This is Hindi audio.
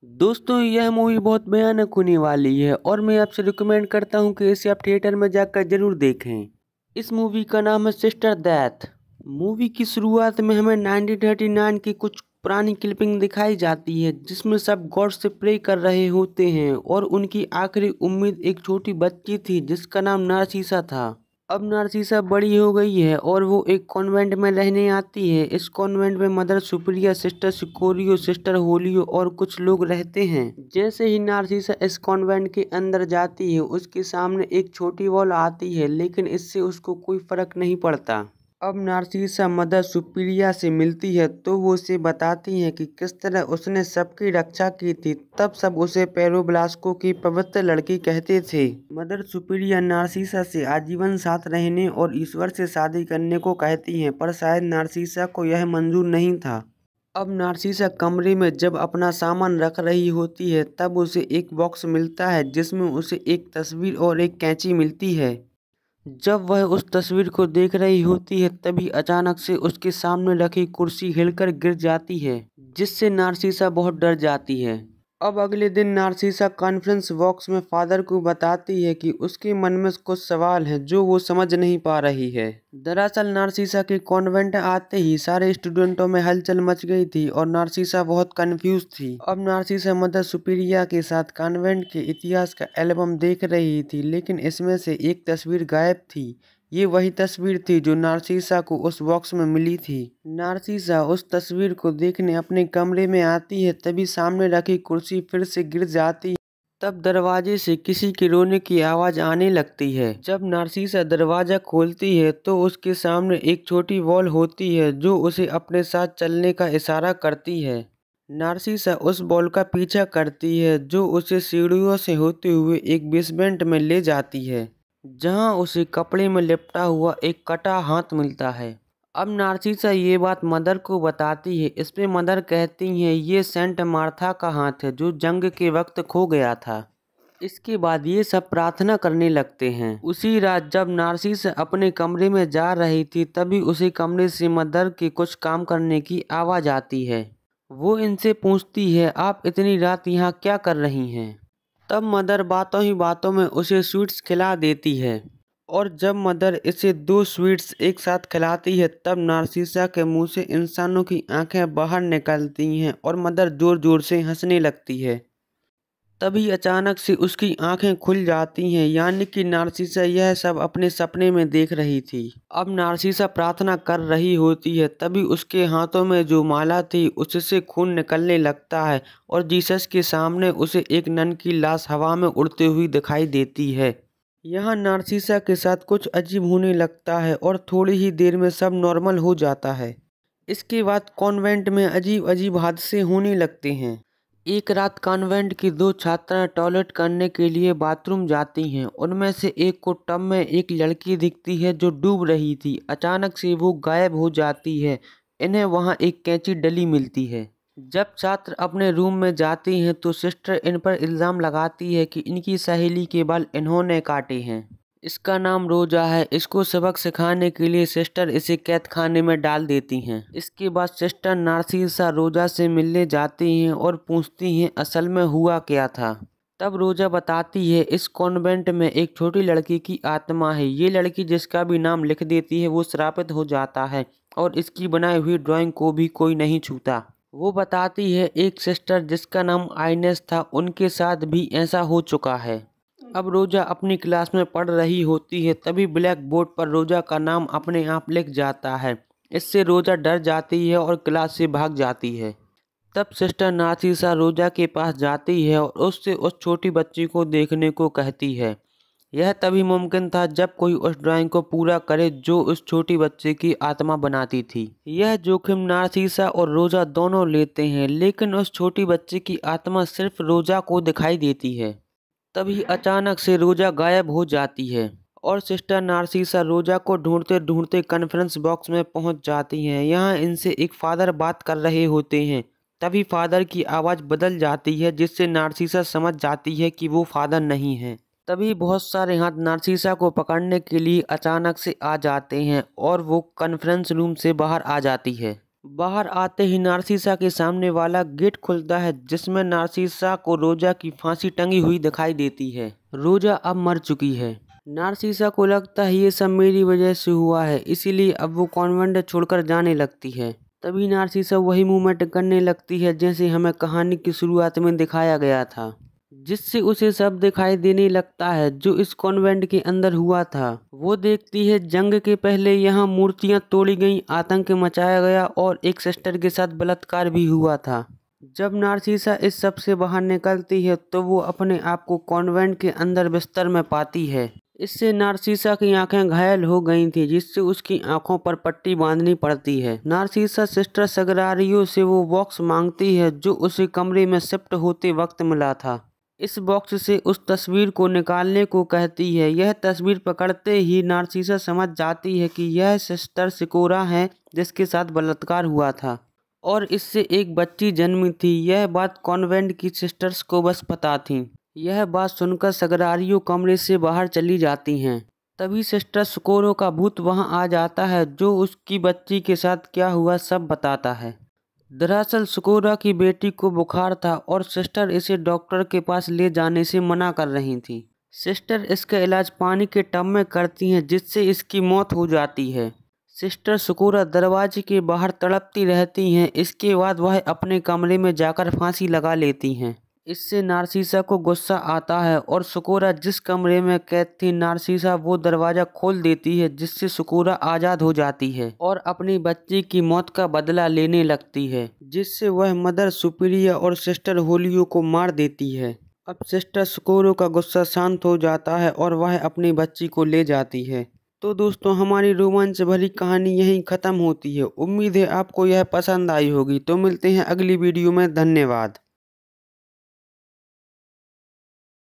दोस्तों यह मूवी बहुत भयानक होने वाली है और मैं आपसे रिकमेंड करता हूं कि इसे आप थिएटर में जाकर जरूर देखें। इस मूवी का नाम है सिस्टर डेथ। मूवी की शुरुआत में हमें 1939 की कुछ पुरानी क्लिपिंग दिखाई जाती है जिसमें सब गॉड से प्रे कर रहे होते हैं और उनकी आखिरी उम्मीद एक छोटी बच्ची थी जिसका नाम नारसीसा था। अब नारसीसा बड़ी हो गई है और वो एक कॉन्वेंट में रहने आती है। इस कॉन्वेंट में मदर सुप्रिया, सिस्टर सिकोरियो, सिस्टर होलियो और कुछ लोग रहते हैं। जैसे ही नारसीसा इस कॉन्वेंट के अंदर जाती है उसके सामने एक छोटी वॉल आती है, लेकिन इससे उसको कोई फर्क नहीं पड़ता। अब नारसीसा मदर सुपीरिया से मिलती है तो वो उसे बताती है कि किस तरह उसने सबकी रक्षा की थी। तब सब उसे पेरो ब्लास्को की पवित्र लड़की कहते थे। मदर सुपीरिया नारसीसा से आजीवन साथ रहने और ईश्वर से शादी करने को कहती हैं, पर शायद नारसीसा को यह मंजूर नहीं था। अब नारसीसा कमरे में जब अपना सामान रख रही होती है तब उसे एक बॉक्स मिलता है जिसमें उसे एक तस्वीर और एक कैंची मिलती है। जब वह उस तस्वीर को देख रही होती है तभी अचानक से उसके सामने रखी कुर्सी हिलकर गिर जाती है, जिससे नारसीसा बहुत डर जाती है। अब अगले दिन नारसीसा कॉन्फ्रेंस बॉक्स में फादर को बताती है कि उसके मन में कुछ सवाल हैं जो वो समझ नहीं पा रही है। दरअसल नारसीसा के कॉन्वेंट आते ही सारे स्टूडेंटों में हलचल मच गई थी और नारसीसा बहुत कंफ्यूज थी। अब नारसीसा मदर सुपीरिया के साथ कॉन्वेंट के इतिहास का एल्बम देख रही थी, लेकिन इसमें से एक तस्वीर गायब थी। ये वही तस्वीर थी जो नारसीसा को उस बॉक्स में मिली थी। नारसीसा उस तस्वीर को देखने अपने कमरे में आती है तभी सामने रखी कुर्सी फिर से गिर जाती है। तब दरवाजे से किसी के रोने की आवाज़ आने लगती है। जब नारसीसा दरवाज़ा खोलती है तो उसके सामने एक छोटी वॉल होती है जो उसे अपने साथ चलने का इशारा करती है। नारसीसा उस बॉल का पीछा करती है जो उसे सीढ़ियों से होते हुए एक बेसमेंट में ले जाती है, जहां उसे कपड़े में लिपटा हुआ एक कटा हाथ मिलता है। अब नारसीसा ये बात मदर को बताती है। इस पे मदर कहती हैं ये सेंट मार्था का हाथ है जो जंग के वक्त खो गया था। इसके बाद ये सब प्रार्थना करने लगते हैं। उसी रात जब नारसीसा अपने कमरे में जा रही थी तभी उसे कमरे से मदर के कुछ काम करने की आवाज़ आती है। वो इनसे पूछती है आप इतनी रात यहाँ क्या कर रही हैं। तब मदर बातों ही बातों में उसे स्वीट्स खिला देती है और जब मदर इसे 2 स्वीट्स एक साथ खिलाती है तब नारसीसा के मुंह से इंसानों की आंखें बाहर निकलती हैं और मदर जोर जोर से हंसने लगती है। तभी अचानक से उसकी आंखें खुल जाती हैं, यानी कि नारसीसा यह सब अपने सपने में देख रही थी। अब नारसीसा प्रार्थना कर रही होती है तभी उसके हाथों में जो माला थी उससे खून निकलने लगता है और जीसस के सामने उसे एक नन की लाश हवा में उड़ती हुई दिखाई देती है। यहाँ नारसीसा के साथ कुछ अजीब होने लगता है और थोड़ी ही देर में सब नॉर्मल हो जाता है। इसके बाद कॉन्वेंट में अजीब अजीब हादसे होने लगते हैं। एक रात कॉन्वेंट की 2 छात्राएं टॉयलेट करने के लिए बाथरूम जाती हैं। उनमें से एक को टब में एक लड़की दिखती है जो डूब रही थी। अचानक से वो गायब हो जाती है। इन्हें वहाँ एक कैंची डली मिलती है। जब छात्र अपने रूम में जाती हैं तो सिस्टर इन पर इल्ज़ाम लगाती है कि इनकी सहेली के बाल इन्होंने काटे हैं। इसका नाम रोजा है। इसको सबक सिखाने के लिए सिस्टर इसे कैद खाने में डाल देती हैं। इसके बाद सिस्टर नारसीसा रोजा से मिलने जाती हैं और पूछती हैं असल में हुआ क्या था। तब रोजा बताती है इस कॉन्वेंट में एक छोटी लड़की की आत्मा है। ये लड़की जिसका भी नाम लिख देती है वो श्रापित हो जाता है और इसकी बनाई हुई ड्राइंग को भी कोई नहीं छूता। वो बताती है एक सिस्टर जिसका नाम आइनेस था उनके साथ भी ऐसा हो चुका है। अब रोजा अपनी क्लास में पढ़ रही होती है तभी ब्लैक बोर्ड पर रोजा का नाम अपने आप लिख जाता है। इससे रोजा डर जाती है और क्लास से भाग जाती है। तब सिस्टर नारसीसा रोजा के पास जाती है और उससे उस छोटी बच्ची को देखने को कहती है। यह तभी मुमकिन था जब कोई उस ड्राइंग को पूरा करे जो उस छोटी बच्चे की आत्मा बनाती थी। यह जोखिम नारसीसा और रोजा दोनों लेते हैं, लेकिन उस छोटी बच्चे की आत्मा सिर्फ रोजा को दिखाई देती है। तभी अचानक से रोजा गायब हो जाती है और सिस्टर नारसीसा रोजा को ढूंढते ढूंढते कॉन्फ्रेंस बॉक्स में पहुंच जाती हैं। यहाँ इनसे एक फादर बात कर रहे होते हैं। तभी फादर की आवाज़ बदल जाती है जिससे नारसीसा समझ जाती है कि वो फादर नहीं है। तभी बहुत सारे हाथ नारसीसा को पकड़ने के लिए अचानक से आ जाते हैं और वो कॉन्फ्रेंस रूम से बाहर आ जाती है। बाहर आते ही नार्सिसा के सामने वाला गेट खुलता है जिसमें नार्सिसा को रोजा की फांसी टंगी हुई दिखाई देती है। रोजा अब मर चुकी है। नार्सिसा को लगता है ये सब मेरी वजह से हुआ है, इसीलिए अब वो कॉन्वेंट छोड़कर जाने लगती है। तभी नार्सिसा वही मूवमेंट करने लगती है जैसे हमें कहानी की शुरुआत में दिखाया गया था, जिससे उसे सब दिखाई देने लगता है जो इस कॉन्वेंट के अंदर हुआ था। वो देखती है जंग के पहले यहाँ मूर्तियाँ तोड़ी गईं, आतंक मचाया गया और एक सिस्टर के साथ बलात्कार भी हुआ था। जब नार्सिसा इस सब से बाहर निकलती है तो वो अपने आप को कॉन्वेंट के अंदर बिस्तर में पाती है। इससे नार्सिसा की आंखें घायल हो गई थी, जिससे उसकी आंखों पर पट्टी बांधनी पड़ती है। नार्सिसा सिस्टर सगरारियो से वो बॉक्स मांगती है जो उसे कमरे में शिफ्ट होते वक्त मिला था। इस बॉक्स से उस तस्वीर को निकालने को कहती है। यह तस्वीर पकड़ते ही नार्सिसा समझ जाती है कि यह सिस्टर सिकोरा है जिसके साथ बलात्कार हुआ था और इससे एक बच्ची जन्मी थी। यह बात कॉन्वेंट की सिस्टर्स को बस पता थी। यह बात सुनकर सगरारियो कमरे से बाहर चली जाती हैं। तभी सिस्टर सिकोरो का भूत वहां आ जाता है जो उसकी बच्ची के साथ क्या हुआ सब बताता है। दरअसल सिकोरा की बेटी को बुखार था और सिस्टर इसे डॉक्टर के पास ले जाने से मना कर रही थी। सिस्टर इसका इलाज पानी के टब में करती हैं जिससे इसकी मौत हो जाती है। सिस्टर सिकोरा दरवाजे के बाहर तड़पती रहती हैं। इसके बाद वह अपने कमरे में जाकर फांसी लगा लेती हैं। इससे नार्सिसा को गुस्सा आता है और सिकोरा जिस कमरे में कैद थी नार्सिसा वो दरवाज़ा खोल देती है, जिससे सिकोरा आज़ाद हो जाती है और अपनी बच्ची की मौत का बदला लेने लगती है, जिससे वह मदर सुपीरिया और सिस्टर होलियो को मार देती है। अब सिस्टर सिकोरो का गुस्सा शांत हो जाता है और वह अपनी बच्ची को ले जाती है। तो दोस्तों हमारी रोमांच भरी कहानी यहीं ख़त्म होती है। उम्मीद है आपको यह पसंद आई होगी। तो मिलते हैं अगली वीडियो में। धन्यवाद।